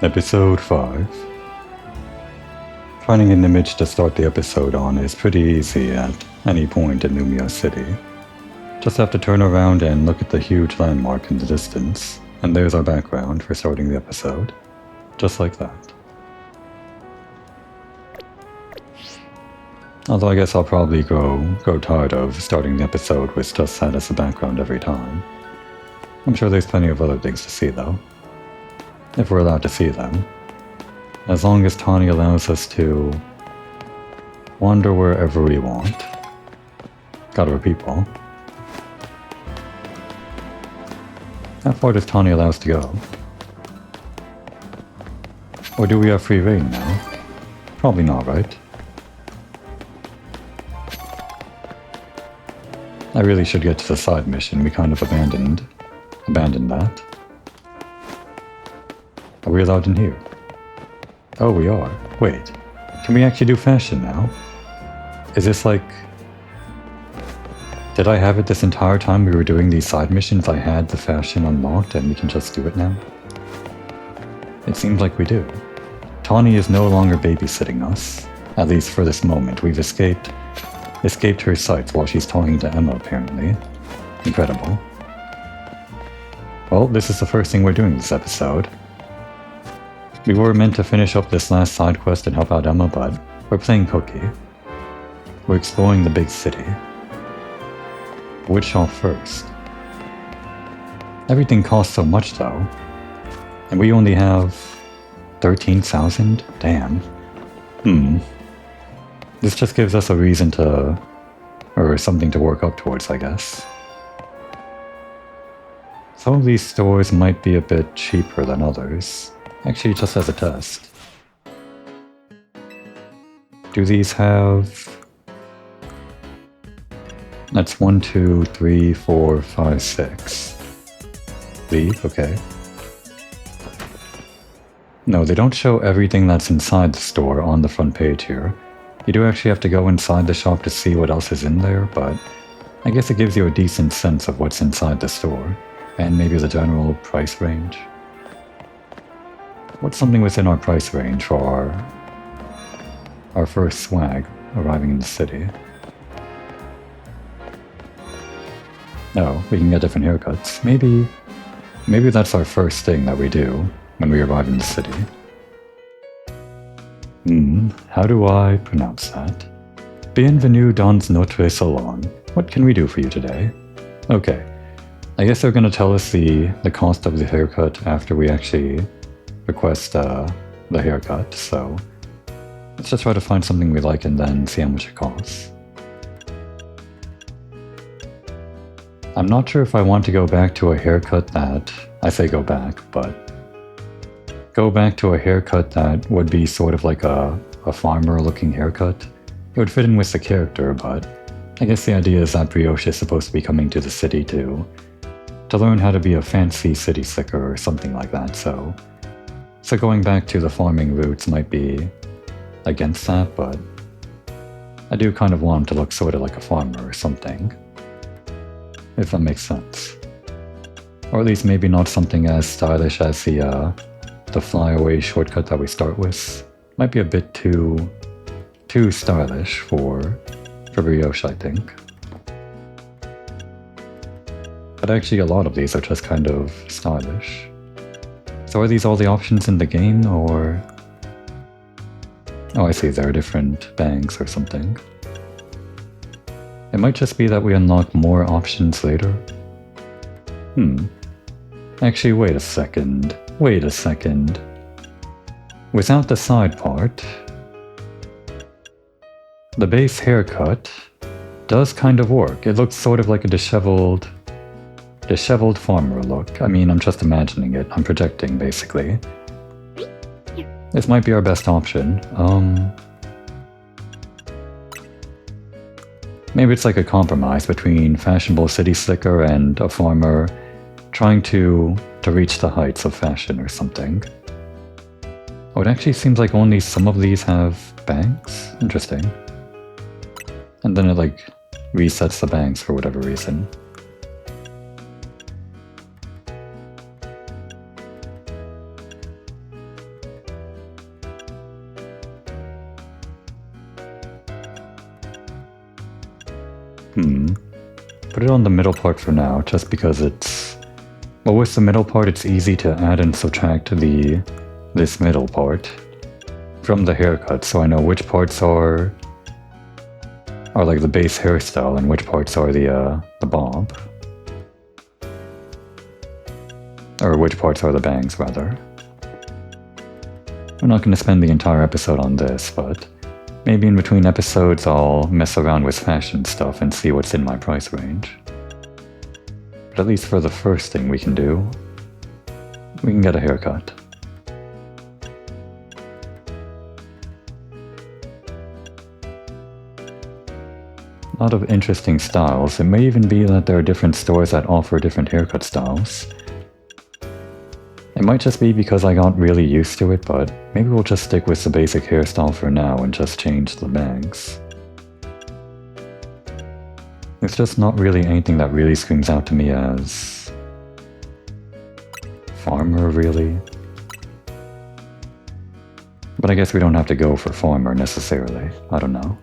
Episode 5. Finding an image to start the episode on is pretty easy at any point in Lumia City. Just have to turn around and look at the huge landmark in the distance, and there's our background for starting the episode. Just like that. Although I guess I'll probably grow tired of starting the episode with just that as a background every time. I'm sure there's plenty of other things to see though. If we're allowed to see them. As long as Tawny allows us to wander wherever we want. Gotta repeat, Paul. How far does Tawny allow us to go? Or do we have free reign now? Probably not, right? I really should get to the side mission. We kind of abandoned that. Are we allowed in here? Oh, we are. Wait, can we actually do fashion now? Is this like... Did I have it this entire time we were doing these side missions? I had the fashion unlocked and we can just do it now? It seems like we do. Tawny is no longer babysitting us. At least for this moment. We've escaped her sights while she's talking to Emma, apparently. Incredible. Well, this is the first thing we're doing this episode. We were meant to finish up this last side quest and help out Emma, but we're playing Cookie. We're exploring the big city. Which shop first? Everything costs so much though. And we only have 13,000? Damn. This just gives us a reason to... or something to work up towards, I guess. Some of these stores might be a bit cheaper than others. Actually, just as a test. Do these have... That's 1, 2, 3, 4, 5, 6. Leave, okay. No, they don't show everything that's inside the store on the front page here. You do actually have to go inside the shop to see what else is in there, but I guess it gives you a decent sense of what's inside the store, and maybe the general price range. What's something within our price range for our first swag arriving in the city? Oh, we can get different haircuts. Maybe that's our first thing that we do when we arrive in the city. How do I pronounce that? Bienvenue dans notre salon. What can we do for you today? Okay, I guess they're gonna tell us the cost of the haircut after we actually request the haircut, so let's just try to find something we like and then see how much it costs. I'm not sure if I want to go back to a haircut that... I say go back, but... Go back to a haircut that would be sort of like a farmer-looking haircut. It would fit in with the character, but I guess the idea is that Brioche is supposed to be coming to the city to learn how to be a fancy city slicker or something like that, so going back to the farming roots might be against that, but I do kind of want him to look sort of like a farmer or something, if that makes sense. Or at least maybe not something as stylish as the flyaway shortcut that we start with. Might be a bit too stylish for Brioche, I think. But actually a lot of these are just kind of stylish. So are these all the options in the game, or... Oh, I see, there are different bangs or something. It might just be that we unlock more options later. Actually, wait a second. Without the side part, the base haircut does kind of work. It looks sort of like a disheveled farmer look. I mean, I'm just imagining it. I'm projecting, basically. This might be our best option. Maybe it's like a compromise between fashionable city slicker and a farmer trying to reach the heights of fashion or something. Oh, it actually seems like only some of these have bangs? Interesting. And then it like resets the bangs for whatever reason. Put it on the middle part for now, just because it's... Well, with the middle part, it's easy to add and subtract this middle part from the haircut, so I know which parts are like the base hairstyle and which parts are the bob. Or which parts are the bangs, rather. We're not going to spend the entire episode on this, but maybe in between episodes I'll mess around with fashion stuff and see what's in my price range. But at least for the first thing we can do, we can get a haircut. A lot of interesting styles. It may even be that there are different stores that offer different haircut styles. It might just be because I got really used to it, but maybe we'll just stick with the basic hairstyle for now and just change the bangs. There's just not really anything that really screams out to me as... farmer, really? But I guess we don't have to go for farmer necessarily. I don't know.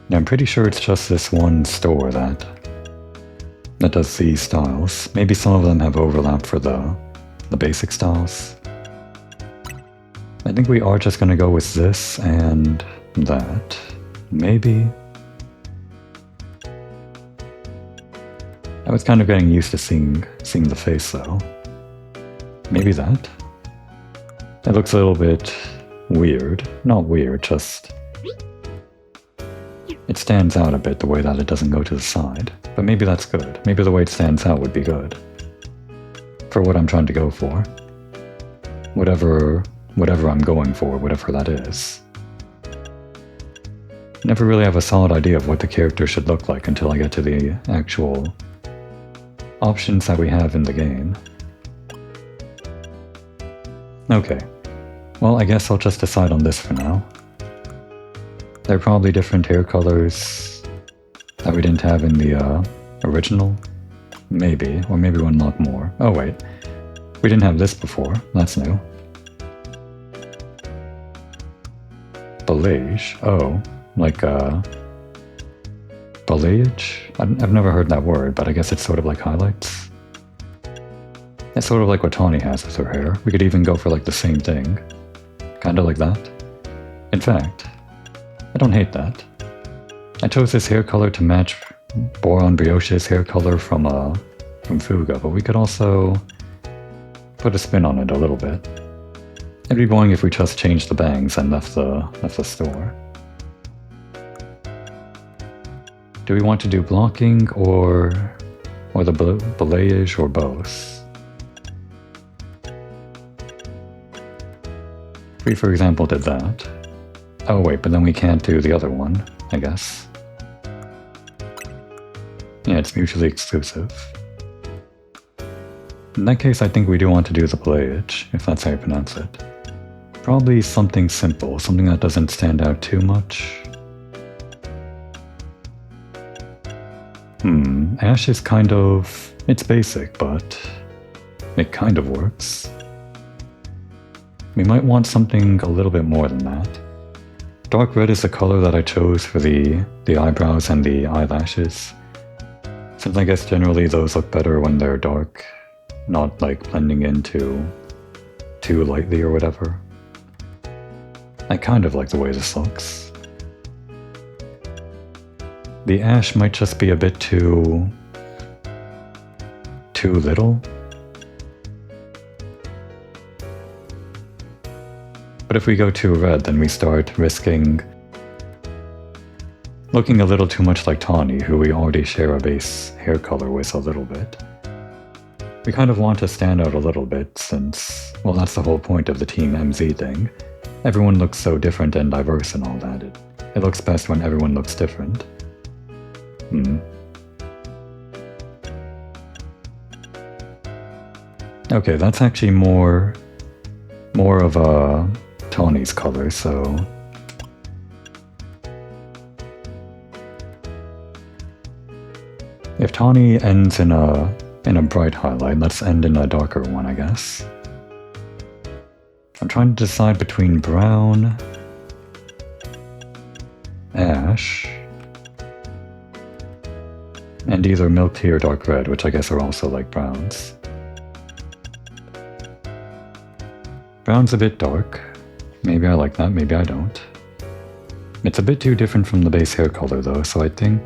Yeah, I'm pretty sure it's just this one store that does these styles. Maybe some of them have overlap for the basic styles. I think we are just gonna go with this and that. Maybe. I was kind of getting used to seeing the face though. Maybe that? It looks a little bit weird. Not weird, just... It stands out a bit the way that it doesn't go to the side. But maybe that's good. Maybe the way it stands out would be good. For what I'm trying to go for. Whatever I'm going for, whatever that is. Never really have a solid idea of what the character should look like until I get to the actual options that we have in the game. Okay. Well, I guess I'll just decide on this for now. There are probably different hair colors that we didn't have in the original. Maybe, or maybe we'll unlock more. Oh wait, we didn't have this before, that's new. Balayage? Oh, like balayage? I've never heard that word, but I guess it's sort of like highlights. It's sort of like what Tawny has with her hair. We could even go for like the same thing. Kinda like that. In fact, I don't hate that. I chose this hair color to match Boron Brioche's hair color from Fuga, but we could also put a spin on it a little bit. It'd be boring if we just changed the bangs and left the store. Do we want to do blocking or the balayage or both? If we, for example, did that. Oh wait, but then we can't do the other one, I guess. Yeah, it's mutually exclusive. In that case, I think we do want to do the balayage, if that's how you pronounce it. Probably something simple, something that doesn't stand out too much. Ash is kind of... it's basic, but it kind of works. We might want something a little bit more than that. Dark red is the color that I chose for the eyebrows and the eyelashes. Since I guess generally those look better when they're dark, not like blending into too lightly or whatever. I kind of like the way this looks. The ash might just be a bit too little. But if we go too red, then we start risking looking a little too much like Tawny, who we already share a base hair color with a little bit. We kind of want to stand out a little bit since, well, that's the whole point of the Team MZ thing. Everyone looks so different and diverse and all that. It looks best when everyone looks different. Okay, that's actually more of a Tawny's color, so... If Tawny ends in a in a bright highlight. Let's end in a darker one, I guess. I'm trying to decide between brown, ash, and either milk tea or dark red, which I guess are also like browns. Brown's a bit dark. Maybe I like that, maybe I don't. It's a bit too different from the base hair color though, so I think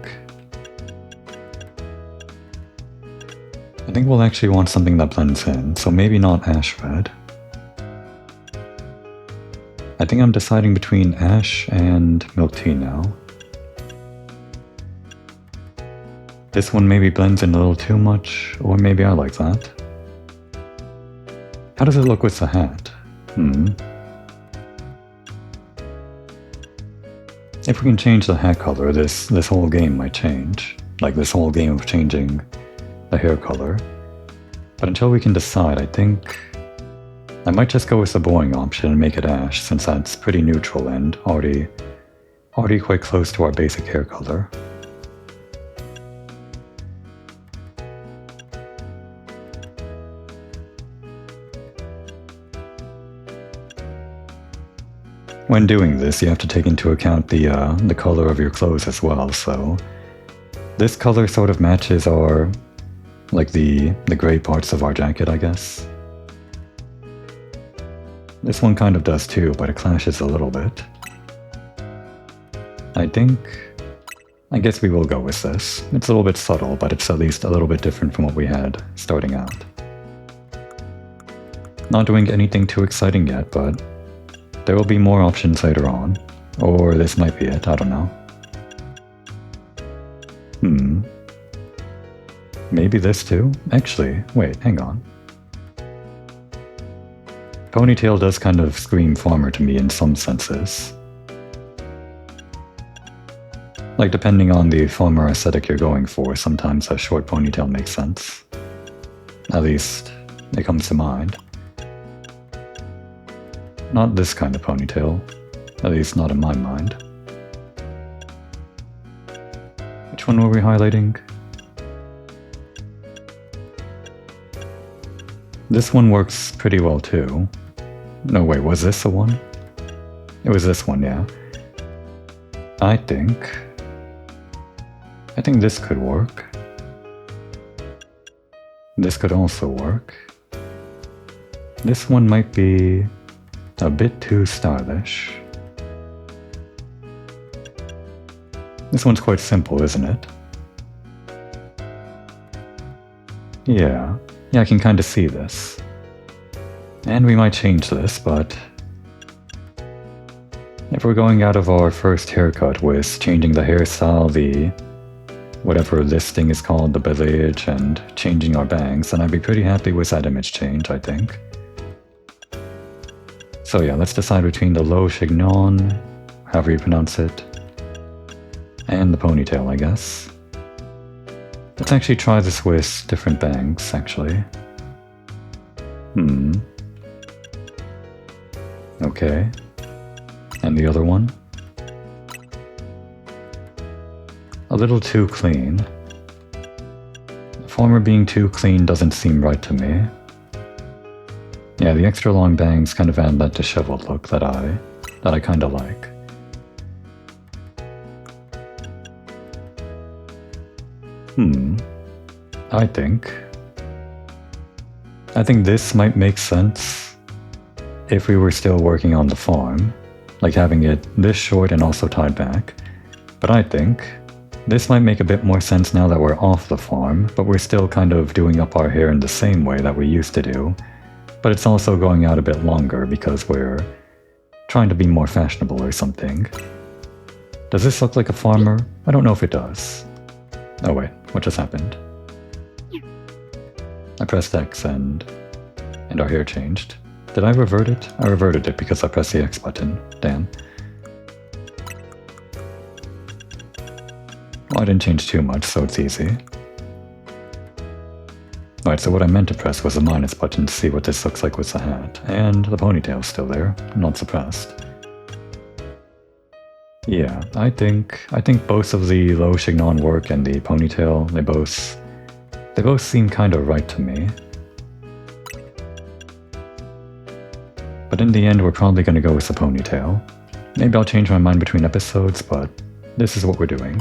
we'll actually want something that blends in, so maybe not ash red. I think I'm deciding between ash and milk tea now. This one maybe blends in a little too much, or maybe I like that. How does it look with the hat? If we can change the hat color, this whole game might change. Like this whole game of changing the hair color. But until we can decide, I think I might just go with the boring option and make it ash, since that's pretty neutral and already quite close to our basic hair color. When doing this, you have to take into account the color of your clothes as well, so this color sort of matches our, like the gray parts of our jacket, I guess. This one kind of does too, but it clashes a little bit. I guess we will go with this. It's a little bit subtle, but it's at least a little bit different from what we had starting out. Not doing anything too exciting yet, but there will be more options later on. Or this might be it, I don't know. Maybe this too? Actually, wait, hang on. Ponytail does kind of scream farmer to me in some senses. Like depending on the farmer aesthetic you're going for, sometimes a short ponytail makes sense. At least, it comes to mind. Not this kind of ponytail, at least not in my mind. Which one were we highlighting? This one works pretty well too. No, wait, was this the one? It was this one, yeah. I think this could work. This could also work. This one might be a bit too stylish. This one's quite simple, isn't it? Yeah, I can kind of see this. And we might change this, but if we're going out of our first haircut with changing the hairstyle, the whatever this thing is called, the balayage, and changing our bangs, then I'd be pretty happy with that image change, I think. So yeah, let's decide between the low chignon, however you pronounce it, and the ponytail, I guess. Let's actually try this with different bangs, actually. Okay. And the other one? A little too clean. The former being too clean doesn't seem right to me. Yeah, the extra long bangs kind of add that disheveled look that I kind of like. I think this might make sense if we were still working on the farm, like having it this short and also tied back. But I think this might make a bit more sense now that we're off the farm, but we're still kind of doing up our hair in the same way that we used to do. But it's also going out a bit longer because we're trying to be more fashionable or something. Does this look like a farmer? I don't know if it does. Oh wait, what just happened? I pressed X and our hair changed. Did I revert it? I reverted it because I pressed the X button. Damn. Well, I didn't change too much, so it's easy. Alright, so what I meant to press was the minus button to see what this looks like with the hat. And the ponytail's still there. I'm not suppressed. Yeah, I think both of the low chignon work and the ponytail, They both seem kinda right to me. But in the end, we're probably gonna go with the ponytail. Maybe I'll change my mind between episodes, but this is what we're doing.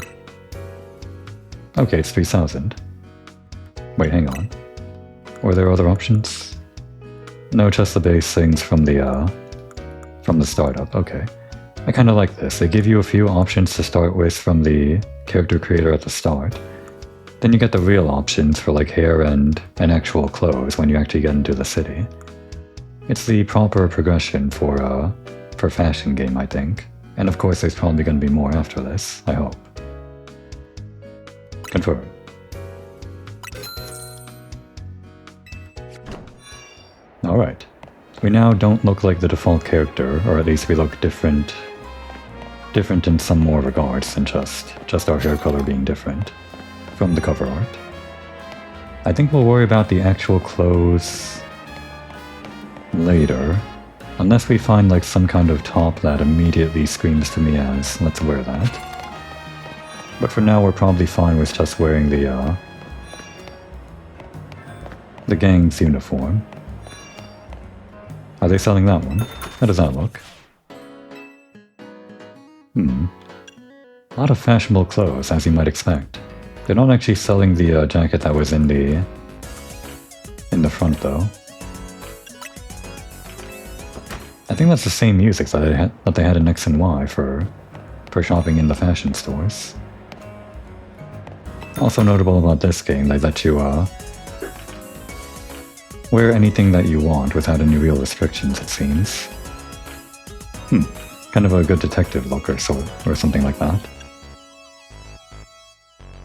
Okay, it's 3000. Wait, hang on. Were there other options? No, just the base things from the startup. Okay. I kind of like this. They give you a few options to start with from the character creator at the start. Then you get the real options for like hair and actual clothes when you actually get into the city. It's the proper progression for a fashion game, I think. And of course there's probably going to be more after this, I hope. Confirm. Alright. We now don't look like the default character, or at least we look different in some more regards than just our hair color being different from the cover art. I think we'll worry about the actual clothes later, unless we find like some kind of top that immediately screams to me as, let's wear that. But for now we're probably fine with just wearing the gang's uniform. Are they selling that one? How does that look? A lot of fashionable clothes, as you might expect. They're not actually selling the jacket that was in the front, though. I think that's the same music that they had in X and Y for shopping in the fashion stores. Also notable about this game, they let you wear anything that you want without any real restrictions, it seems. Kind of a good detective look or something like that.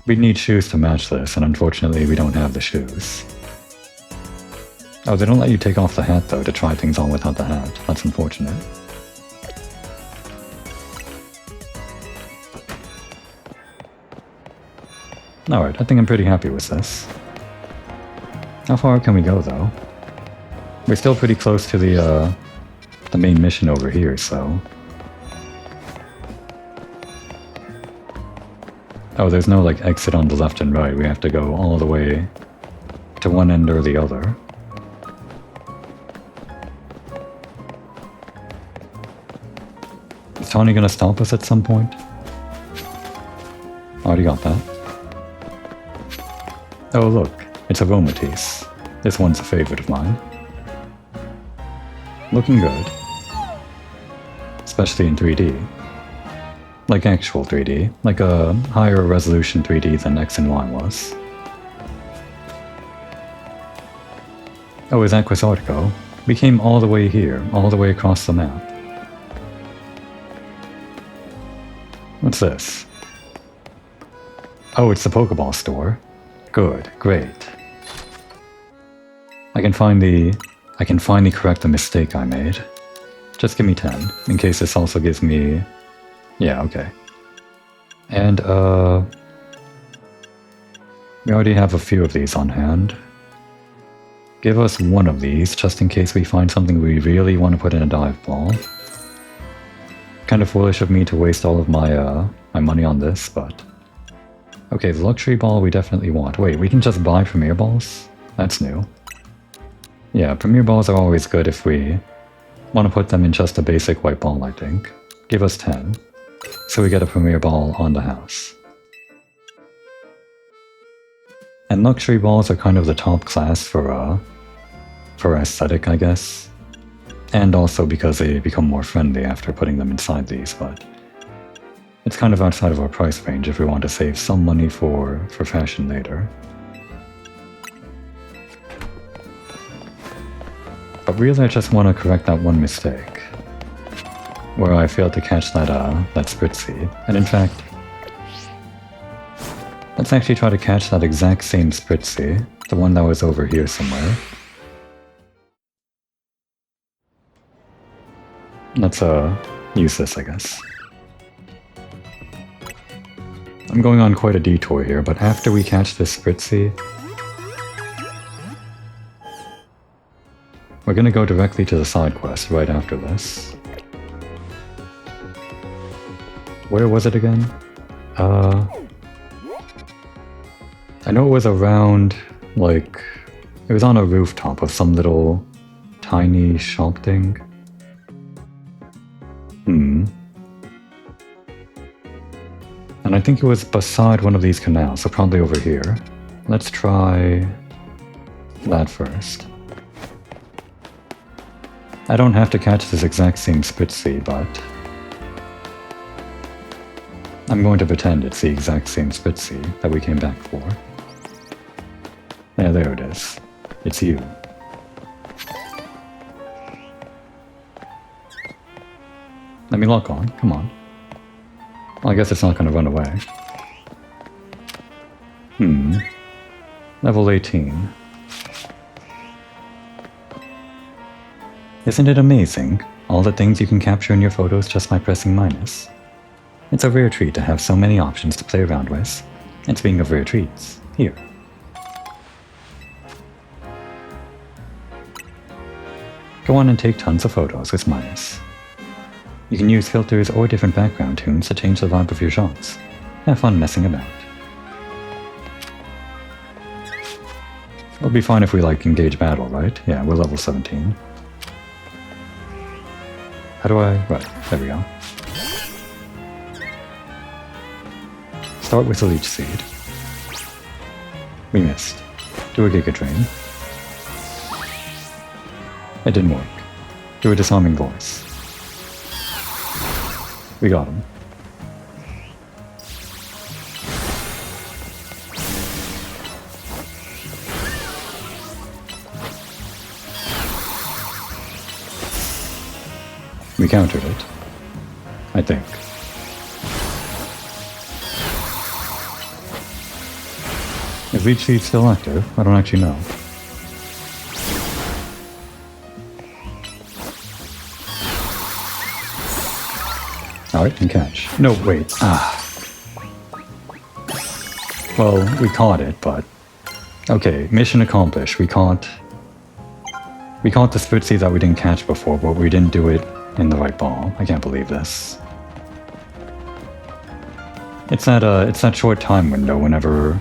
We'd need shoes to match this, and unfortunately we don't have the shoes. Oh, they don't let you take off the hat though to try things on without the hat. That's unfortunate. Alright, I think I'm pretty happy with this. How far can we go though? We're still pretty close to the main mission over here, so... Oh, there's no like exit on the left and right. We have to go all the way to one end or the other. Is Tawny gonna stop us at some point? Already got that. Oh look, it's a Aromatisse. This one's a favorite of mine. Looking good. Especially in 3D. Like actual 3D. Like a higher resolution 3D than X and Y was. Oh, is that Quasartico? We came all the way here, all the way across the map. What's this? Oh, it's the Pokeball store. Good, great. I can finally correct the mistake I made. Just give me 10, in case this also gives me... Yeah, okay. And, we already have a few of these on hand. Give us one of these, just in case we find something we really want to put in a dive ball. Kind of foolish of me to waste all of my money on this, but... Okay, the luxury ball we definitely want. Wait, we can just buy premier balls? That's new. Yeah, premier balls are always good if we want to put them in just a basic white ball, I think. Give us 10. So we get a premier ball on the house. And luxury balls are kind of the top class for aesthetic, I guess. And also because they become more friendly after putting them inside these, but... It's kind of outside of our price range if we want to save some money for fashion later. But really I just want to correct that one mistake. Where I failed to catch that Spritzy. And in fact... Let's actually try to catch that exact same Spritzy. The one that was over here somewhere. Let's use this, I guess. I'm going on quite a detour here, but after we catch this Spritzy, we're gonna go directly to the side quest right after this. Where was it again? I know it was around Like, it was on a rooftop of some little tiny shop thing. And I think it was beside one of these canals, so probably over here. Let's try that first. I don't have to catch this exact same Spitzy, but I'm going to pretend it's the exact same Spitzy that we came back for. Yeah, there it is. It's you. Let me lock on, come on. Well, I guess it's not going to run away. Level 18. Isn't it amazing? All the things you can capture in your photos just by pressing minus. It's a rare treat to have so many options to play around with. And speaking of rare treats, here. Go on and take tons of photos with minus. You can use filters or different background tunes to change the vibe of your shots. Have fun messing about. It'll be fine if we engage battle, right? Yeah, we're level 17. How do I... Right, there we go. Start with the leech seed. We missed. Do a Giga Drain. It didn't work. Do a disarming voice. We got him. We countered it. I think. Is Leech Seed still active? I don't actually know. Alright, and catch. No, wait. Well, we caught it, but... Okay, mission accomplished. We caught the Spitzy that we didn't catch before, but we didn't do it in the right ball. I can't believe this. It's that short time window whenever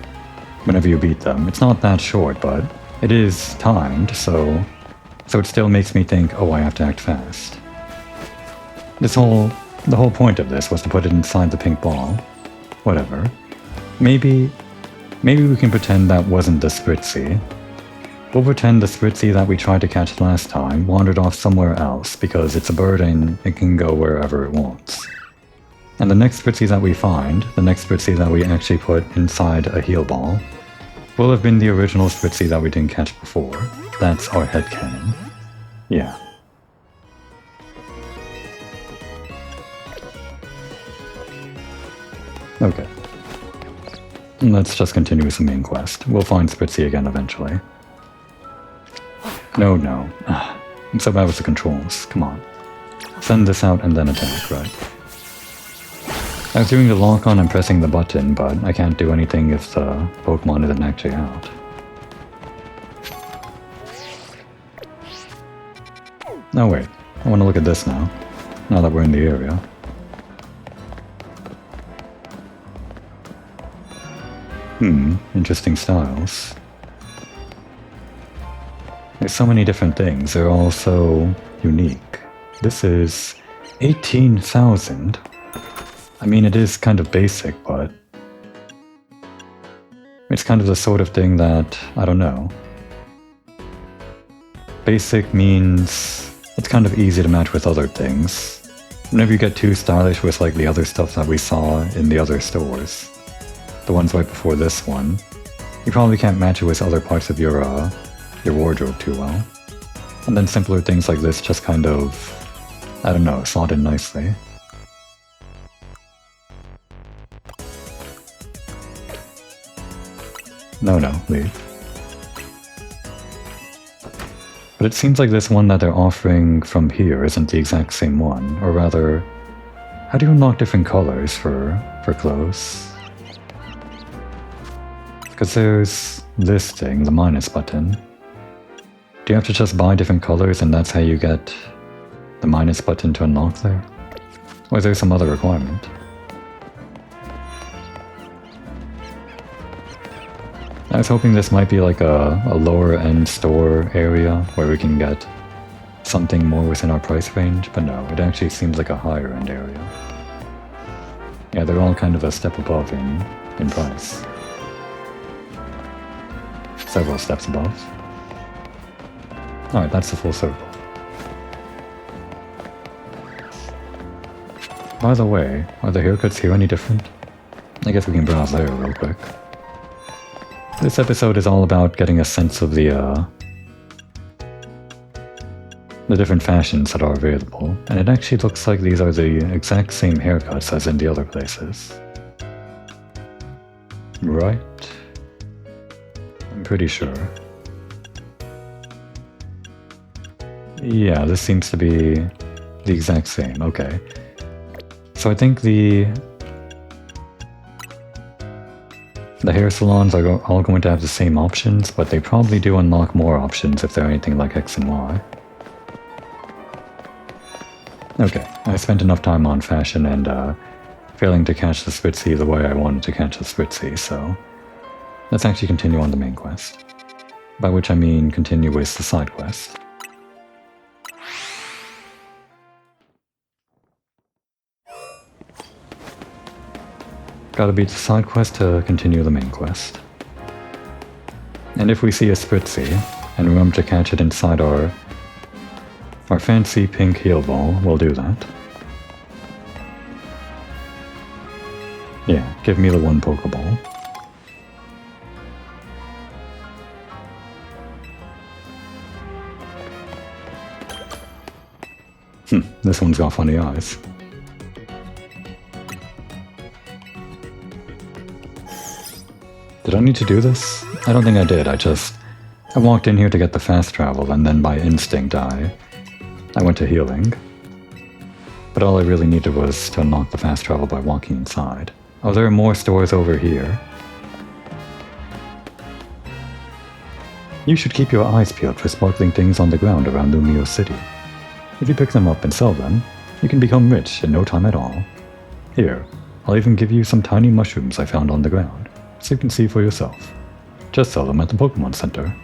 you beat them. It's not that short, but it is timed, so it still makes me think, oh, I have to act fast. The whole point of this was to put it inside the pink ball. Whatever. Maybe we can pretend that wasn't the Spitzy. We'll pretend the Spitzy that we tried to catch last time wandered off somewhere else because it's a bird and it can go wherever it wants. And the next Spitzy that we find, the next Spitzy that we actually put inside a heal ball, will have been the original Spitzy that we didn't catch before. That's our headcanon. Yeah. Okay. Let's just continue with the main quest. We'll find Spitzy again eventually. No. I'm so bad with the controls. Come on. Send this out and then attack, right? I was doing the lock on and pressing the button, but I can't do anything if the Pokemon isn't actually out. No, wait. I want to look at this now that we're in the area. Interesting styles. There's so many different things, they're all so unique. This is 18,000. I mean, it is kind of basic, but it's kind of the sort of thing that, I don't know. Basic means it's kind of easy to match with other things. Whenever you get too stylish with the other stuff that we saw in the other stores, the ones right before this one, you probably can't match it with other parts of your wardrobe too well. And then simpler things like this just kind of, I don't know, slot in nicely. No, leave. But it seems like this one that they're offering from here isn't the exact same one, or rather, how do you unlock different colors for clothes? Because there's this thing, the minus button. Do you have to just buy different colors and that's how you get the minus button to unlock there? Or is there some other requirement? I was hoping this might be like a lower end store area where we can get something more within our price range, but no, it actually seems like a higher end area. Yeah, they're all kind of a step above in price. Several steps above. Alright, that's the full circle. By the way, are the haircuts here any different? I guess we can browse there real quick. This episode is all about getting a sense of the different fashions that are available, and it actually looks like these are the exact same haircuts as in the other places. Right? I'm pretty sure. Yeah, this seems to be the exact same, okay. So I think the hair salons are all going to have the same options, but they probably do unlock more options if they're anything like X and Y. Okay, I spent enough time on fashion and failing to catch the Spritzy the way I wanted to catch the Spritzy, so let's actually continue on the main quest. By which I mean continue with the side quest. Gotta beat the side quest to continue the main quest. And if we see a Spritzy, and remember to catch it inside our fancy pink heal ball, we'll do that. Yeah, give me the one Pokeball. This one's got funny eyes. Did I need to do this? I don't think I did, I walked in here to get the fast travel, and then by instinct I went to healing. But all I really needed was to unlock the fast travel by walking inside. Oh, there are more stores over here. You should keep your eyes peeled for sparkling things on the ground around Lumio City. If you pick them up and sell them, you can become rich in no time at all. Here, I'll even give you some tiny mushrooms I found on the ground, so you can see for yourself. Just sell them at the Pokémon Center.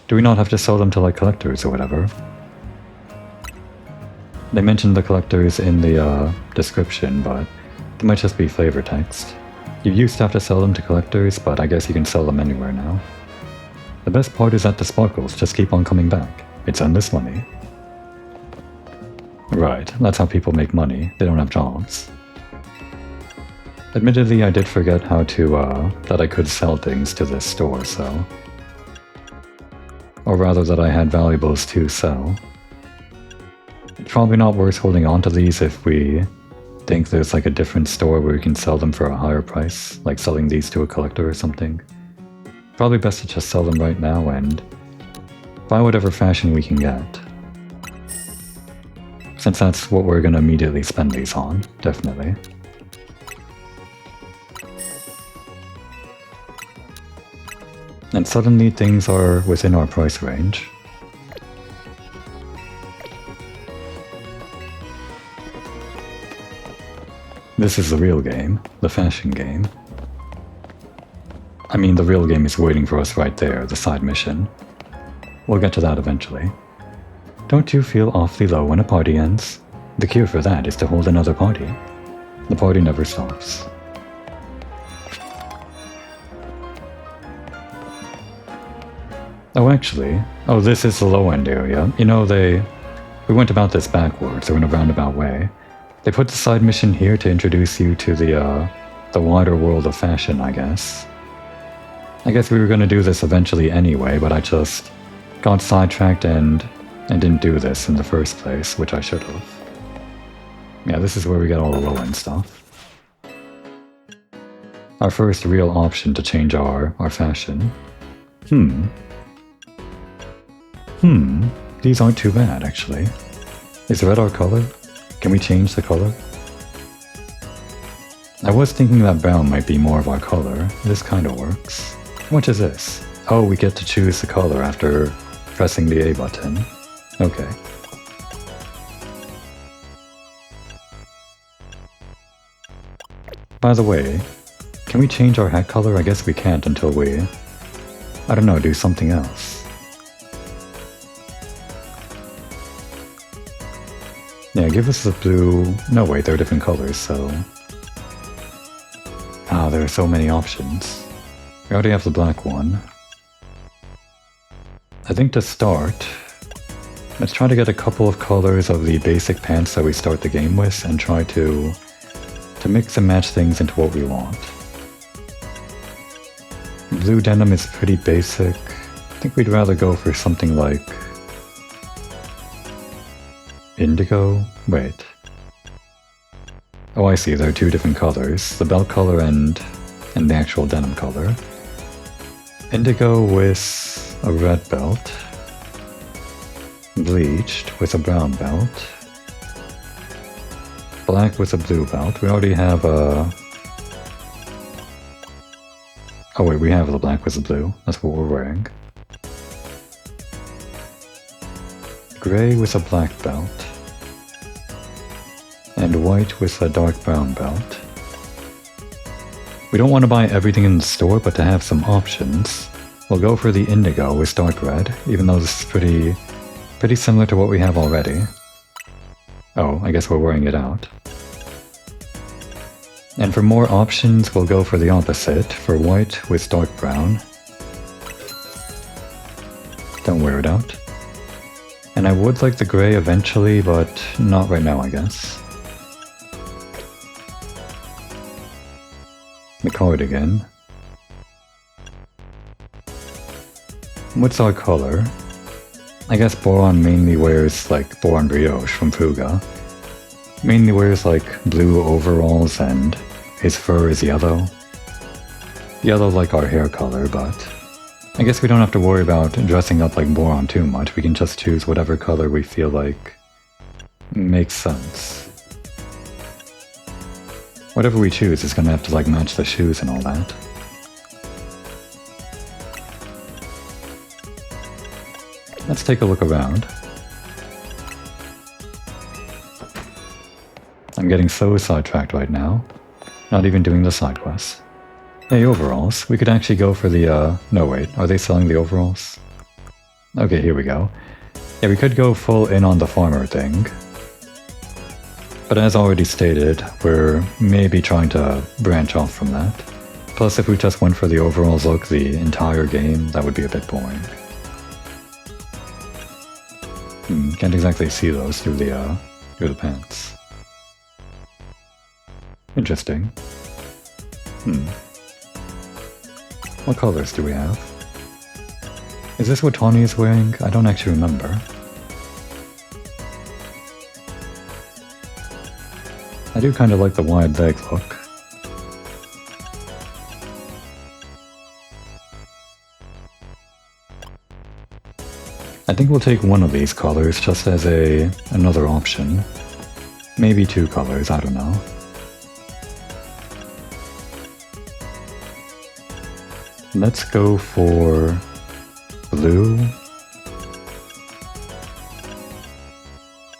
Do we not have to sell them to like collectors or whatever? They mentioned the collectors in the description, but they might just be flavor text. You used to have to sell them to collectors, but I guess you can sell them anywhere now. The best part is that the sparkles just keep on coming back. It's endless money. Right, that's how people make money. They don't have jobs. Admittedly, I did forget how to, that I could sell things to this store, so... Or rather that I had valuables to sell. It's probably not worth holding on to these if we think there's like a different store where we can sell them for a higher price, like selling these to a collector or something. Probably best to just sell them right now and buy whatever fashion we can get. Since that's what we're gonna immediately spend these on, definitely. And suddenly things are within our price range. This is the real game, the fashion game. I mean, the real game is waiting for us right there, the side mission. We'll get to that eventually. Don't you feel awfully low when a party ends? The cure for that is to hold another party. The party never stops. Oh, actually, this is the low-end area. You know, we went about this backwards, or in a roundabout way. They put the side mission here to introduce you to the wider world of fashion, I guess. I guess we were going to do this eventually anyway, but I just got sidetracked and didn't do this in the first place, which I should have. Yeah, this is where we get all the low-end stuff. Our first real option to change our fashion. These aren't too bad, actually. Is red our color? Can we change the color? I was thinking that brown might be more of our color. This kind of works. How much is this? Oh, we get to choose the color after pressing the A button. Okay. By the way, can we change our hat color? I guess we can't until we I don't know, do something else. Yeah, give us the blue... No, wait, they're different colors, so... Ah, there are so many options. We already have the black one. I think to start, let's try to get a couple of colors of the basic pants that we start the game with and try to mix and match things into what we want. Blue denim is pretty basic. I think we'd rather go for something like... indigo? Wait. Oh, I see, there are two different colors. The belt color and the actual denim color. Indigo with a red belt. Bleached with a brown belt. Black with a blue belt. We already have a... Oh wait, we have the black with the blue. That's what we're wearing. Gray with a black belt. And white with a dark brown belt. We don't want to buy everything in the store, but to have some options, we'll go for the indigo with dark red, even though this is pretty similar to what we have already. Oh, I guess we're wearing it out. And for more options, we'll go for the opposite, for white with dark brown. Don't wear it out. And I would like the gray eventually, but not right now, I guess. The cardigan. What's our color? I guess Boron mainly wears like Boron Brioche from Fuga. Mainly wears like blue overalls and his fur is yellow. Yellow like our hair color, but I guess we don't have to worry about dressing up like Boron too much. We can just choose whatever color we feel like makes sense. Whatever we choose is gonna have to like match the shoes and all that. Let's take a look around. I'm getting so sidetracked right now. Not even doing the side quests. Hey, overalls. We could actually go for the, no wait, are they selling the overalls? Okay, here we go. Yeah, we could go full in on the farmer thing. But as already stated, we're maybe trying to branch off from that. Plus, if we just went for the overalls look the entire game, that would be a bit boring. Can't exactly see those through the pants. Interesting. What colors do we have? Is this what Tawny is wearing? I don't actually remember. I do kind of like the wide leg look. I think we'll take one of these colors just as another option. Maybe two colors, I don't know. Let's go for blue.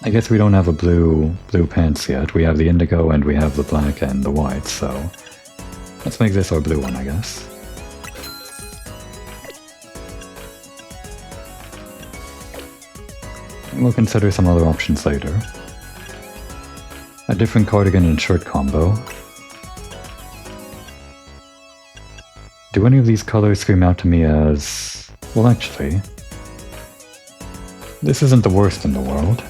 I guess we don't have a blue pants yet. We have the indigo and we have the black and the white, so let's make this our blue one, I guess. We'll consider some other options later. A different cardigan and shirt combo. Do any of these colors scream out to me as... Well, actually, this isn't the worst in the world.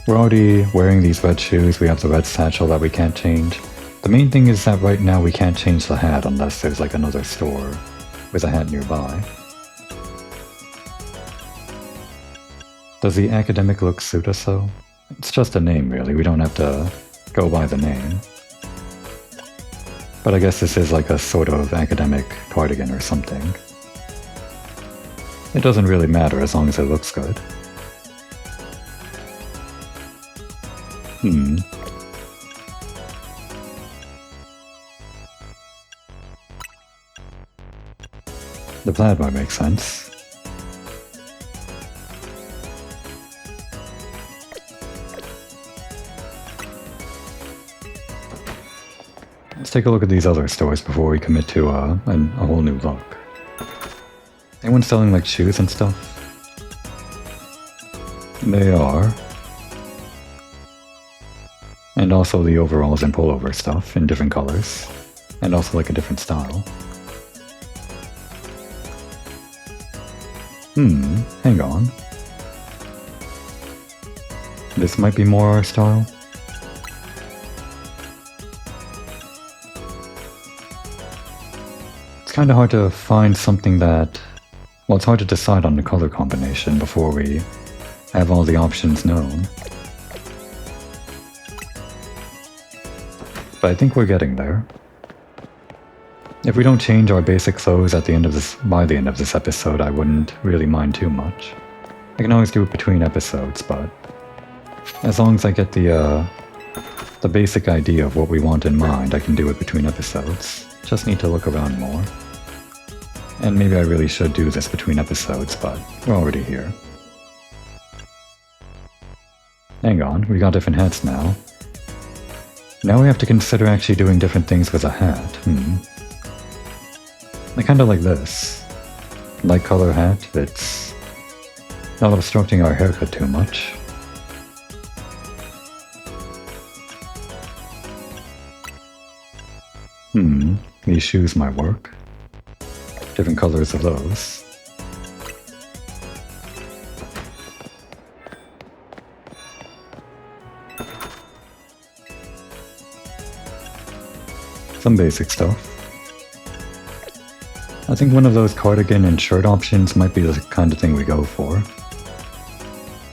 We're already wearing these red shoes, we have the red satchel that we can't change. The main thing is that right now we can't change the hat unless there's like another store with a hat nearby. Does the academic look suit us though? It's just a name really, we don't have to go by the name. But I guess this is like a sort of academic cardigan or something. It doesn't really matter as long as it looks good. The plaid might make sense. Let's take a look at these other stores before we commit to a whole new look. Anyone selling like shoes and stuff? They are. And also the overalls and pullover stuff in different colors. And also like a different style. Hang on. This might be more our style. It's kind of hard to find something that... Well, it's hard to decide on the color combination before we have all the options known. But I think we're getting there. If we don't change our basic clothes by the end of this episode, I wouldn't really mind too much. I can always do it between episodes, but as long as I get the basic idea of what we want in mind, I can do it between episodes. Just need to look around more. And maybe I really should do this between episodes, but we're already here. Hang on, we got different hats now. Now we have to consider actually doing different things with a hat. I kinda like this. Light color hat, it's not obstructing our haircut too much. These shoes might work. Different colors of those. Some basic stuff. I think one of those cardigan and shirt options might be the kind of thing we go for.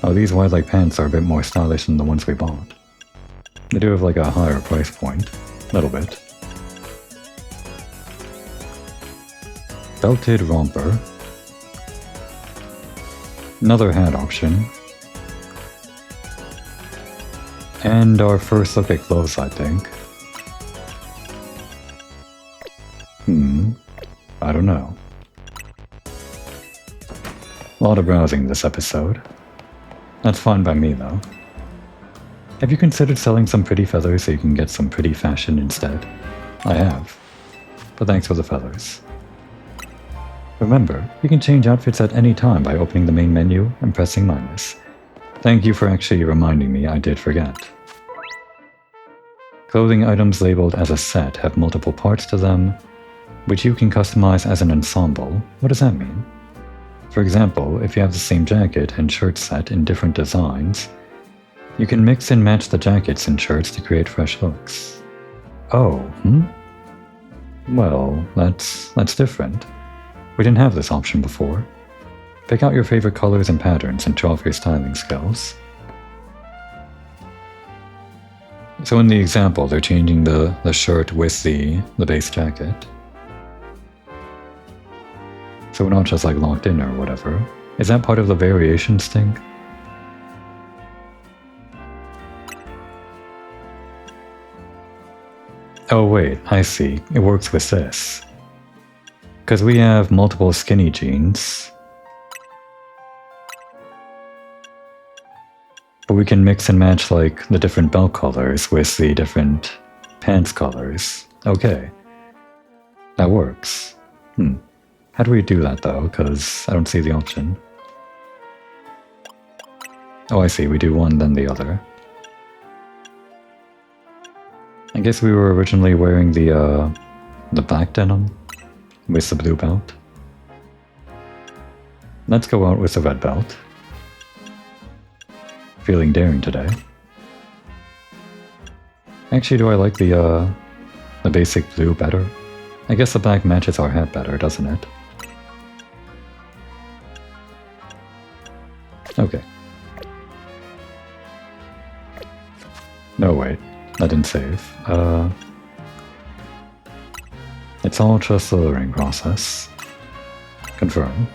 Oh, these wide-leg pants are a bit more stylish than the ones we bought. They do have like a higher price point. A little bit. Belted romper. Another hat option. And our first look at clothes, I think. I don't know. A lot of browsing this episode. That's fine by me, though. Have you considered selling some pretty feathers so you can get some pretty fashion instead? I have. But thanks for the feathers. Remember, you can change outfits at any time by opening the main menu and pressing minus. Thank you for actually reminding me, I did forget. Clothing items labeled as a set have multiple parts to them, which you can customize as an ensemble. What does that mean? For example, if you have the same jacket and shirt set in different designs, you can mix and match the jackets and shirts to create fresh looks. Oh, Well, that's different. We didn't have this option before. Pick out your favorite colors and patterns and show off your styling skills. So in the example, they're changing the shirt with the base jacket. So we're not just like locked in or whatever. Is that part of the variations thing? Oh wait, I see. It works with this. Because we have multiple skinny jeans. But we can mix and match like the different belt colors with the different pants colors. Okay. That works. How do we do that though? Because I don't see the option. Oh, I see. We do one, then the other. I guess we were originally wearing the black denim with the blue belt. Let's go out with the red belt. Feeling daring today. Actually, do I like the basic blue better? I guess the black matches our hat better, doesn't it? Okay. No, wait. That didn't save. It's all just the learning process. Confirm.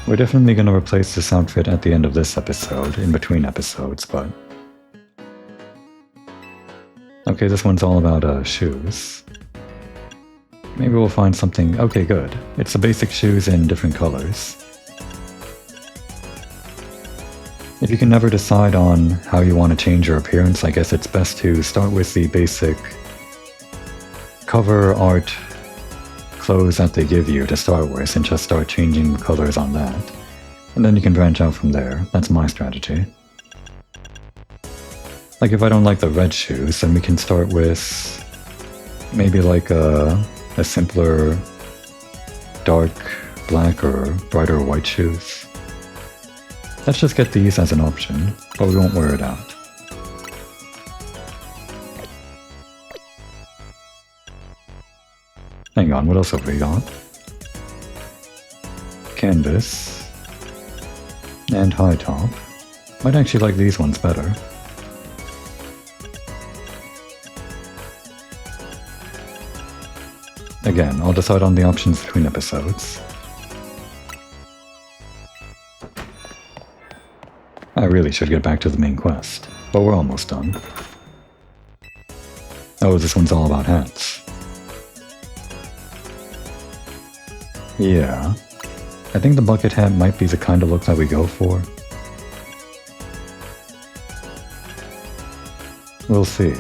We're definitely going to replace this outfit at the end of this episode, in between episodes, but... Okay, this one's all about shoes. Maybe we'll find something... Okay, good. It's the basic shoes in different colors. If you can never decide on how you want to change your appearance, I guess it's best to start with the basic cover art clothes that they give you to start with and just start changing the colors on that. And then you can branch out from there. That's my strategy. Like if I don't like the red shoes, then we can start with maybe like a simpler dark black or brighter white shoes. Let's just get these as an option, but we won't wear it out. Hang on, what else have we got? Canvas. And high top. Might actually like these ones better. Again, I'll decide on the options between episodes. I really should get back to the main quest, but we're almost done. Oh, this one's all about hats. Yeah, I think the bucket hat might be the kind of look that we go for. We'll see.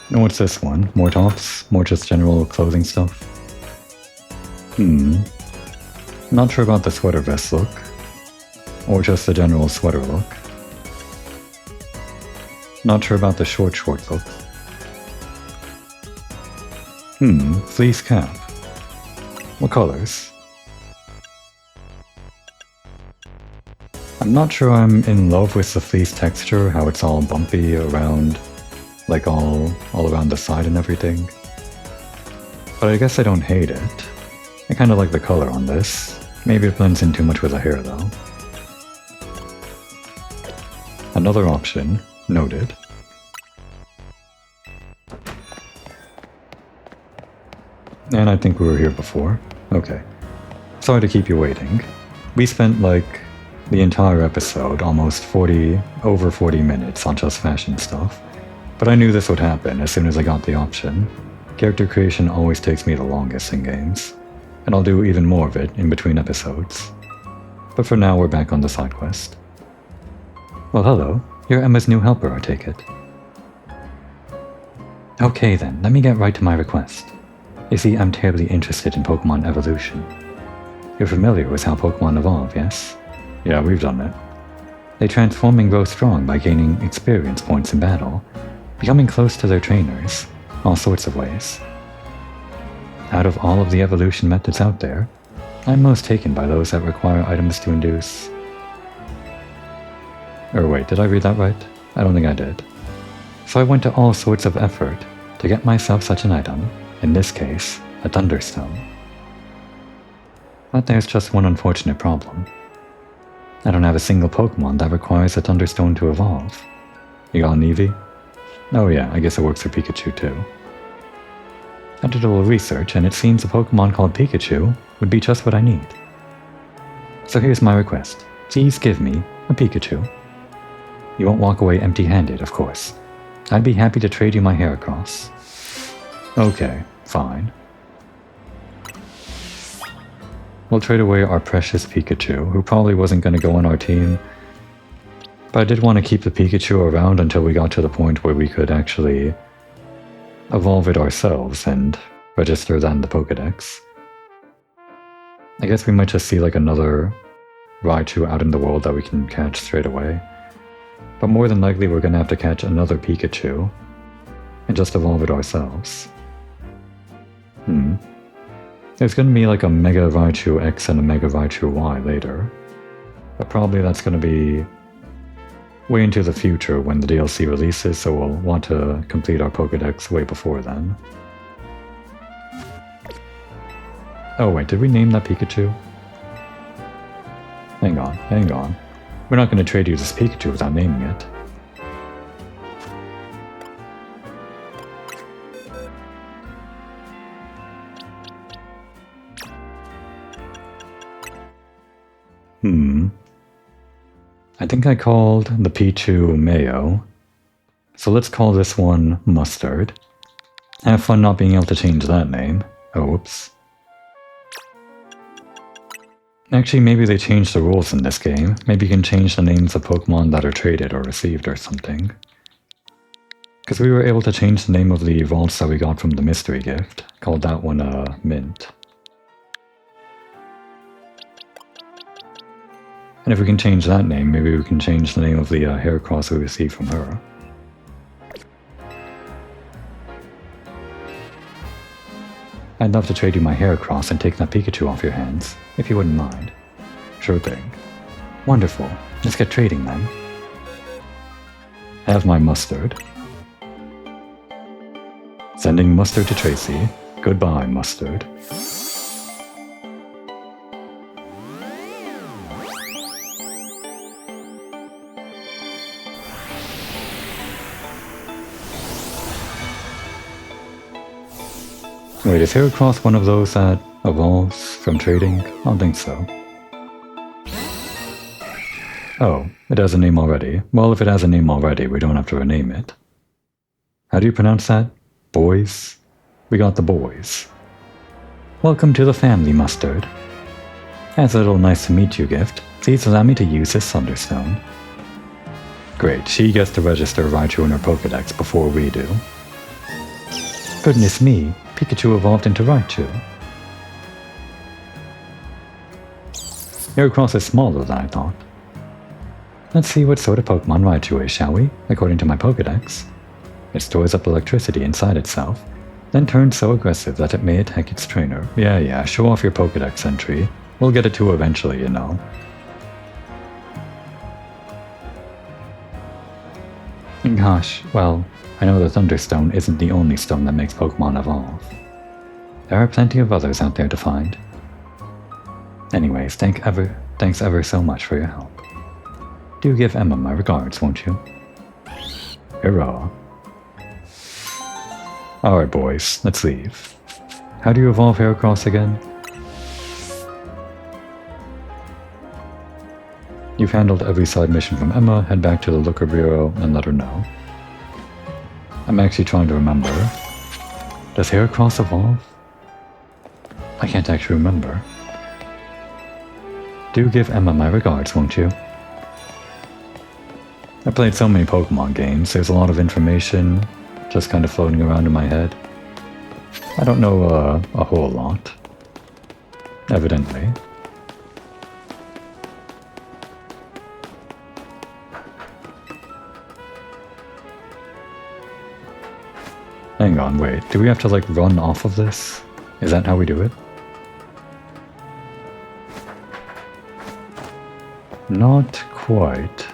And what's this one? More tops? More just general clothing stuff? Not sure about the sweater vest look. Or just the general sweater look. Not sure about the short look. Fleece cap. What colors? I'm not sure I'm in love with the fleece texture, how it's all bumpy around, like all around the side and everything. But I guess I don't hate it. I kinda like the color on this. Maybe it blends in too much with the hair though. Another option. Noted. And I think we were here before. Okay. Sorry to keep you waiting. We spent like the entire episode, almost over 40 minutes on just fashion stuff. But I knew this would happen as soon as I got the option. Character creation always takes me the longest in games. And I'll do even more of it in between episodes. But for now we're back on the side quest. Well hello. You're Emma's new helper, I take it. Okay then, let me get right to my request. You see, I'm terribly interested in Pokémon evolution. You're familiar with how Pokémon evolve, yes? Yeah, we've done it. They transform and grow strong by gaining experience points in battle, becoming close to their trainers, all sorts of ways. Out of all of the evolution methods out there, I'm most taken by those that require items to induce... Or wait, did I read that right? I don't think I did. So I went to all sorts of effort to get myself such an item, in this case, a Thunderstone. But there's just one unfortunate problem. I don't have a single Pokémon that requires a Thunderstone to evolve. You got an Eevee? Oh yeah, I guess it works for Pikachu too. I did a little research and it seems a Pokémon called Pikachu would be just what I need. So here's my request. Please give me a Pikachu. You won't walk away empty-handed, of course. I'd be happy to trade you my Heracross. Okay, fine. We'll trade away our precious Pikachu, who probably wasn't going to go on our team. But I did want to keep the Pikachu around until we got to the point where we could actually evolve it ourselves and register that in the Pokédex. I guess we might just see like another Raichu out in the world that we can catch straight away. But more than likely we're going to have to catch another Pikachu and just evolve it ourselves. There's going to be like a Mega Raichu X and a Mega Raichu Y later. But probably that's going to be way into the future when the DLC releases, so we'll want to complete our Pokédex way before then. Oh wait, did we name that Pikachu? Hang on. We're not going to trade you this Pikachu without naming it. I think I called the Pichu Mayo, so let's call this one Mustard. Have fun not being able to change that name. Oh, whoops. Actually, maybe they changed the rules in this game. Maybe you can change the names of Pokemon that are traded or received or something. Because we were able to change the name of the vaults that we got from the mystery gift. Called that one, Mint. And if we can change that name, maybe we can change the name of the hair cross we received from her. I'd love to trade you my hair cross and take that Pikachu off your hands, if you wouldn't mind. Sure thing. Wonderful. Let's get trading then. Have my mustard. Sending mustard to Tracy. Goodbye, mustard. Wait, is Heracross one of those that evolves from trading? I don't think so. Oh, it has a name already. Well, if it has a name already, we don't have to rename it. How do you pronounce that? Boys? We got the boys. Welcome to the family, Mustard. As a little nice to meet you gift, please allow me to use this Thunderstone. Great, she gets to register Raichu in her Pokédex before we do. Goodness me, Pikachu evolved into Raichu. Heracross is smaller than I thought. Let's see what sort of Pokemon Raichu is, shall we? According to my Pokédex. It stores up electricity inside itself, then turns so aggressive that it may attack its trainer. Yeah, show off your Pokédex entry. We'll get it to eventually, you know. Gosh, well, I know the Thunderstone isn't the only stone that makes Pokemon evolve. There are plenty of others out there to find. Anyways, thanks ever so much for your help. Do give Emma my regards, won't you? Hurrah. Alright boys, let's leave. How do you evolve Heracross again? You've handled every side mission from Emma, head back to the Looker Bureau and let her know. I'm actually trying to remember. Does Heracross evolve? I can't actually remember. Do give Emma my regards, won't you? I played so many Pokemon games, there's a lot of information just kind of floating around in my head. I don't know a whole lot. Evidently. Hang on, wait. Do we have to like run off of this? Is that how we do it? Not quite.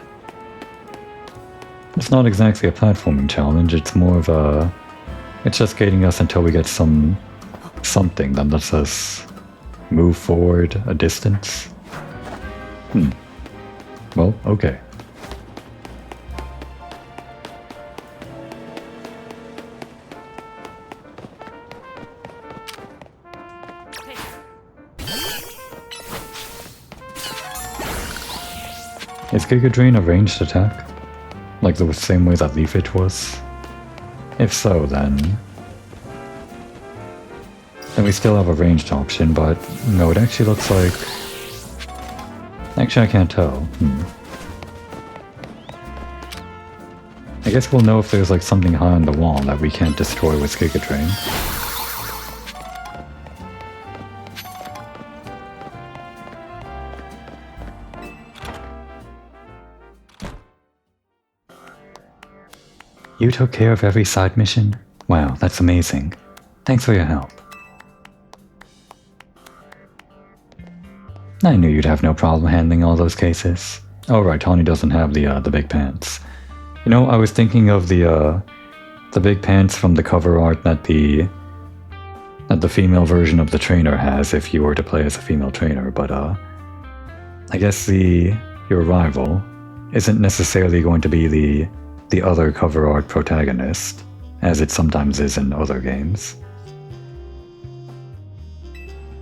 It's not exactly a platforming challenge, it's more of a... It's just gating us until we get something that lets us move forward a distance. Well, okay. Is Giga Drain a ranged attack? Like the same way that Leafage was? If so, then we still have a ranged option, but no, it actually looks like... Actually, I can't tell. I guess we'll know if there's like something high on the wall that we can't destroy with Giga Drain. You took care of every side mission? Wow, that's amazing. Thanks for your help. I knew you'd have no problem handling all those cases. Oh right, Tawny doesn't have the big pants. You know, I was thinking of the big pants from the cover art that the female version of the trainer has if you were to play as a female trainer, but I guess your rival isn't necessarily going to be the other cover art protagonist, as it sometimes is in other games.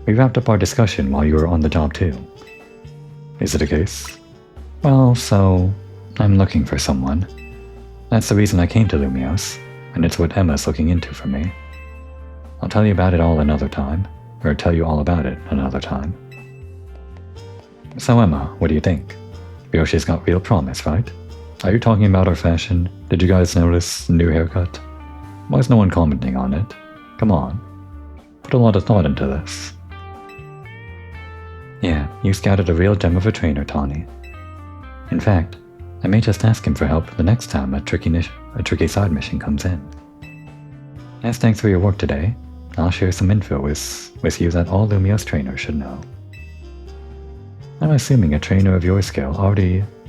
We wrapped up our discussion while you were on the job too. Is it a case? Well, so... I'm looking for someone. That's the reason I came to Lumios, and it's what Emma's looking into for me. I'll tell you about it all another time, or tell you all about it another time. So Emma, what do you think? Yoshi's got real promise, right? Are you talking about our fashion? Did you guys notice the new haircut? Why is no one commenting on it? Come on. Put a lot of thought into this. Yeah, you scouted a real gem of a trainer, Tawny. In fact, I may just ask him for help the next time a tricky side mission comes in. As thanks for your work today, I'll share some info with you that all Lumio's trainers should know. I'm assuming a trainer of your scale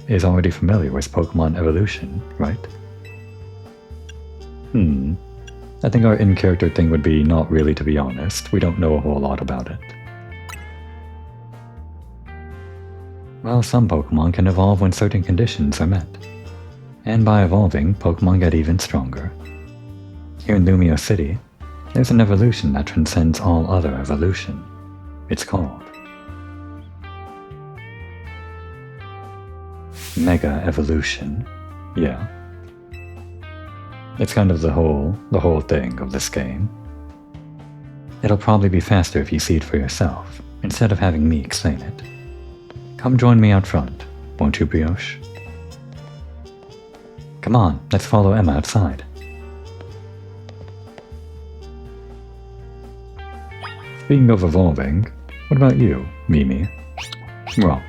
is already familiar with Pokemon evolution, right? I think our in-character thing would be not really, to be honest. We don't know a whole lot about it. Well, some Pokemon can evolve when certain conditions are met. And by evolving, Pokemon get even stronger. Here in Lumio City, there's an evolution that transcends all other evolution. It's called Mega Evolution. Yeah. It's kind of the whole thing of this game. It'll probably be faster if you see it for yourself, instead of having me explain it. Come join me out front, won't you, Brioche? Come on, let's follow Emma outside. Speaking of evolving, what about you, Mimi? Romp.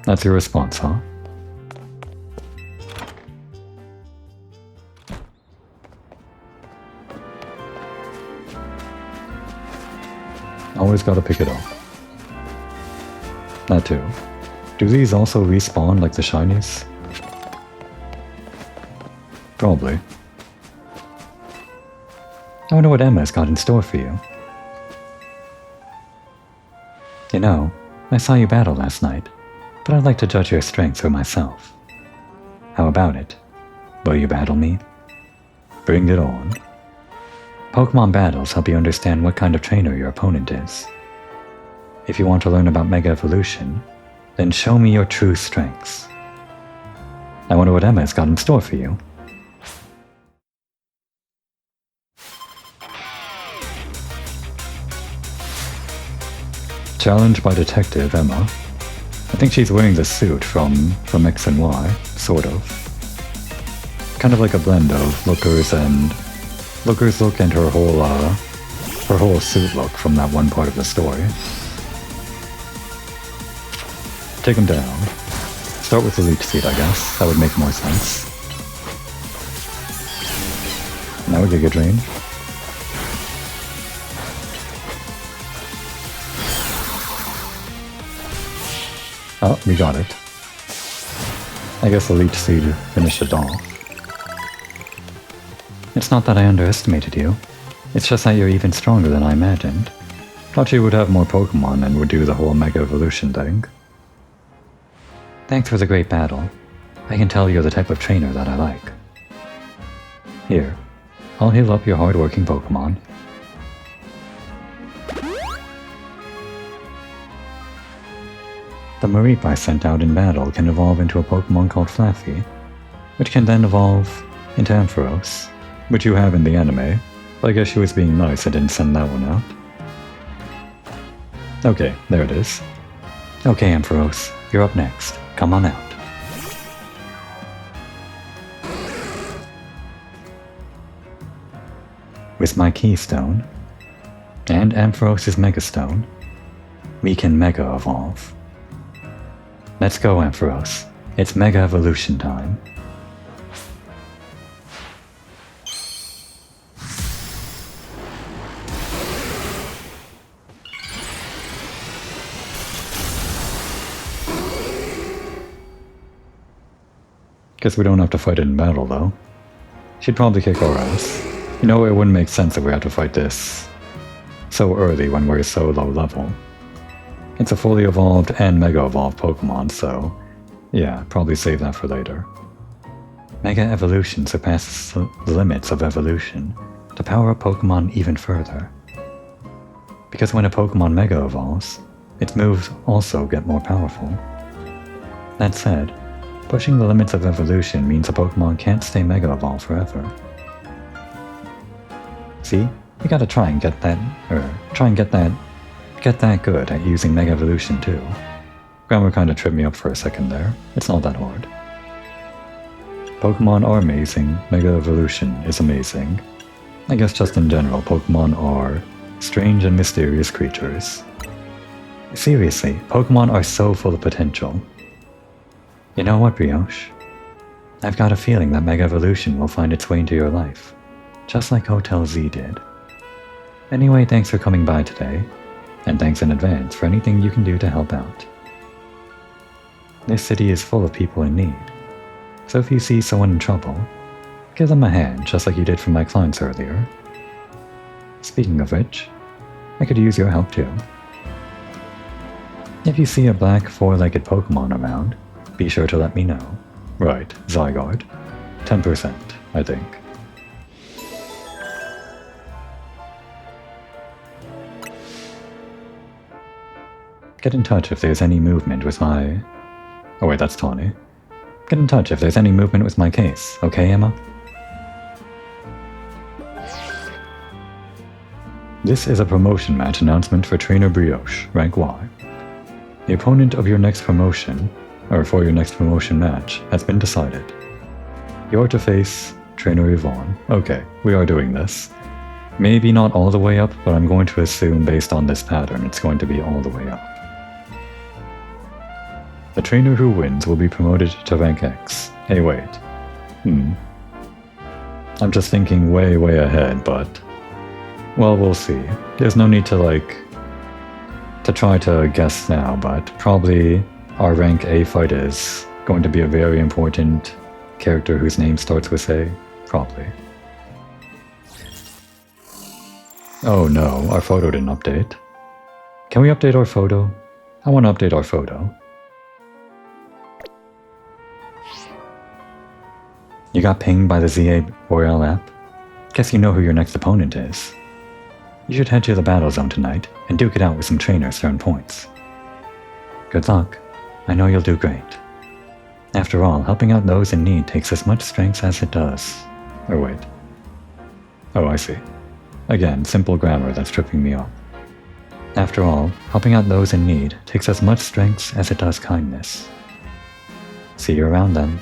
That's your response, huh? Always gotta pick it up. That too. Do these also respawn like the shinies? Probably. I wonder what Emma's got in store for you. You know, I saw you battle last night, but I'd like to judge your strength for myself. How about it? Will you battle me? Bring it on. Pokemon battles help you understand what kind of trainer your opponent is. If you want to learn about Mega Evolution, then show me your true strengths. I wonder what Emma's got in store for you. Challenged by Detective Emma. I think she's wearing the suit from X and Y, sort of. Kind of like a blend of Looker's look and her whole suit look from that one part of the story. Take him down. Start with the leech seed, I guess. That would make more sense. Now we Giga Drain. Oh, we got it. I guess the leech seed finished it off. It's not that I underestimated you. It's just that you're even stronger than I imagined. Thought you would have more Pokemon and would do the whole Mega Evolution thing. Thanks for the great battle. I can tell you're the type of trainer that I like. Here, I'll heal up your hard-working Pokemon. The Mareep I sent out in battle can evolve into a Pokemon called Flaffy, which can then evolve into Ampharos, which you have in the anime, but I guess she was being nice and didn't send that one out. Okay, there it is. Okay, Ampharos, you're up next. Come on out. With my Keystone, and Ampharos' Megastone, we can Mega Evolve. Let's go, Ampharos. It's Mega Evolution time. Guess we don't have to fight it in battle, though. She'd probably kick our ass. You know, it wouldn't make sense if we had to fight this so early when we're so low level. It's a fully evolved and Mega Evolved Pokemon, so yeah, probably save that for later. Mega Evolution surpasses the limits of evolution to power up Pokemon even further. Because when a Pokemon Mega Evolves, its moves also get more powerful. That said, pushing the limits of evolution means a Pokemon can't stay Mega Evolved forever. See? You gotta try and get that good at using Mega Evolution too. Grammar kinda tripped me up for a second there. It's not that hard. Pokemon are amazing, Mega Evolution is amazing. I guess just in general, Pokemon are strange and mysterious creatures. Seriously, Pokemon are so full of potential. You know what, Brioche? I've got a feeling that Mega Evolution will find its way into your life, just like Hotel Z did. Anyway, thanks for coming by today, and thanks in advance for anything you can do to help out. This city is full of people in need, so if you see someone in trouble, give them a hand just like you did for my clients earlier. Speaking of which, I could use your help too. If you see a black four-legged Pokemon around, be sure to let me know. Right, Zygarde. 10%, I think. Get in touch if there's any movement with my... Oh wait, that's Tawny. Get in touch if there's any movement with my case, okay, Emma? This is a promotion match announcement for Trainer Brioche, rank Y. The opponent of your next promotion, or for your next promotion match, has been decided. You're to face Trainer Yvonne. Okay, we are doing this. Maybe not all the way up, but I'm going to assume based on this pattern it's going to be all the way up. The trainer who wins will be promoted to rank X. Hey wait. I'm just thinking way ahead, but... Well, we'll see. There's no need to try to guess now, but probably our rank A fight is going to be a very important character whose name starts with A. Probably. Oh no, our photo didn't update. Can we update our photo? I want to update our photo. You got pinged by the ZA Royale app? Guess you know who your next opponent is. You should head to the battle zone tonight and duke it out with some trainers to earn points. Good luck. I know you'll do great. After all, helping out those in need takes as much strength as it does. Oh wait. Oh, I see. Again, simple grammar that's tripping me up. After all, helping out those in need takes as much strength as it does kindness. See you around then.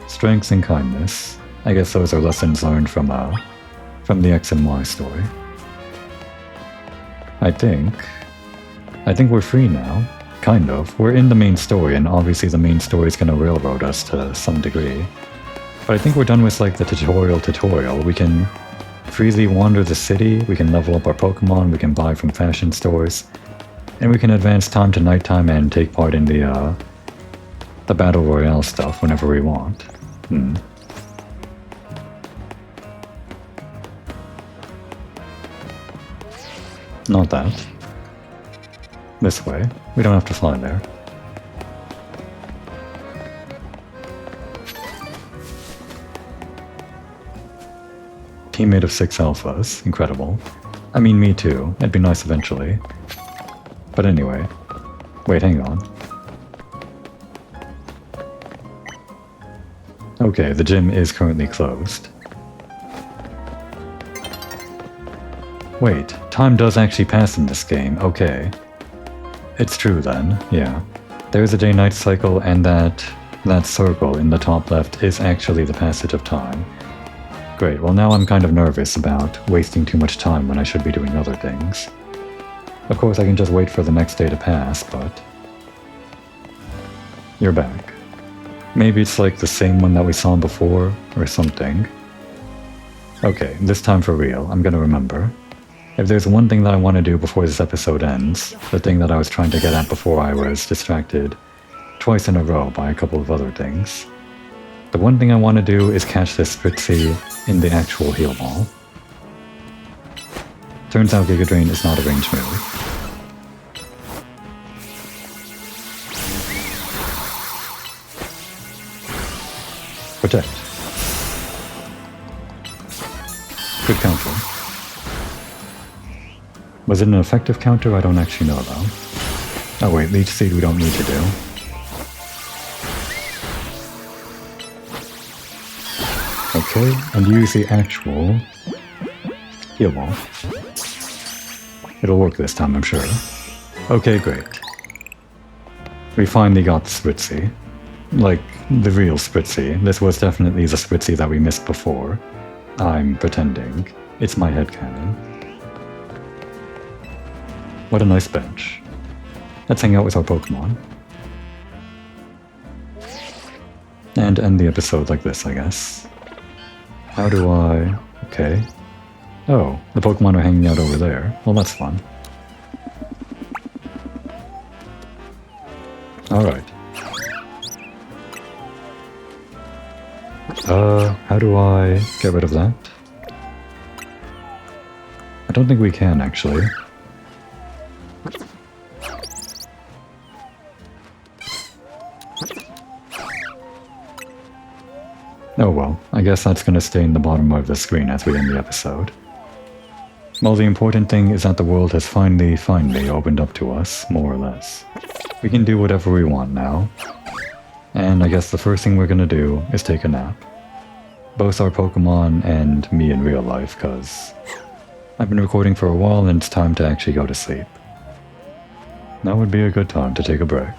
Strength and kindness. I guess those are lessons learned from the X and Y story. I think we're free now. Kind of. We're in the main story, and obviously the main story is going to railroad us to some degree. But I think we're done with the tutorial. We can freely wander the city, we can level up our Pokemon, we can buy from fashion stores, and we can advance time to nighttime and take part in the Battle Royale stuff whenever we want. Not that. This way. We don't have to fly there. Teammate of 6 alphas. Incredible. I mean, me too. It'd be nice eventually. But anyway. Wait, hang on. Okay, the gym is currently closed. Wait, time does actually pass in this game, okay. It's true then, yeah. There's a day-night cycle, and that circle in the top left is actually the passage of time. Great, well now I'm kind of nervous about wasting too much time when I should be doing other things. Of course I can just wait for the next day to pass, but... You're back. Maybe it's the same one that we saw before, or something. Okay, this time for real, I'm gonna remember. If there's one thing that I want to do before this episode ends, the thing that I was trying to get at before I was distracted twice in a row by a couple of other things, the one thing I want to do is catch this Spritzy in the actual heal ball. Turns out Giga Drain is not a ranged move. Protect. Good counter. Was it an effective counter? I don't actually know though. Oh wait, Leech Seed we don't need to do. Okay, and use the actual heal ball. It'll work this time, I'm sure. Okay, great. We finally got the Spritzy. Like, the real Spritzy. This was definitely the Spritzy that we missed before. I'm pretending. It's my headcanon. What a nice bench. Let's hang out with our Pokemon. And end the episode like this, I guess. How do I... Okay. Oh, the Pokemon are hanging out over there. Well, that's fun. Alright. How do I get rid of that? I don't think we can, actually. Oh well, I guess that's gonna stay in the bottom of the screen as we end the episode. Well, the important thing is that the world has finally opened up to us, more or less. We can do whatever we want now. And I guess the first thing we're gonna do is take a nap. Both our Pokemon and me in real life, cause I've been recording for a while and it's time to actually go to sleep. That would be a good time to take a break.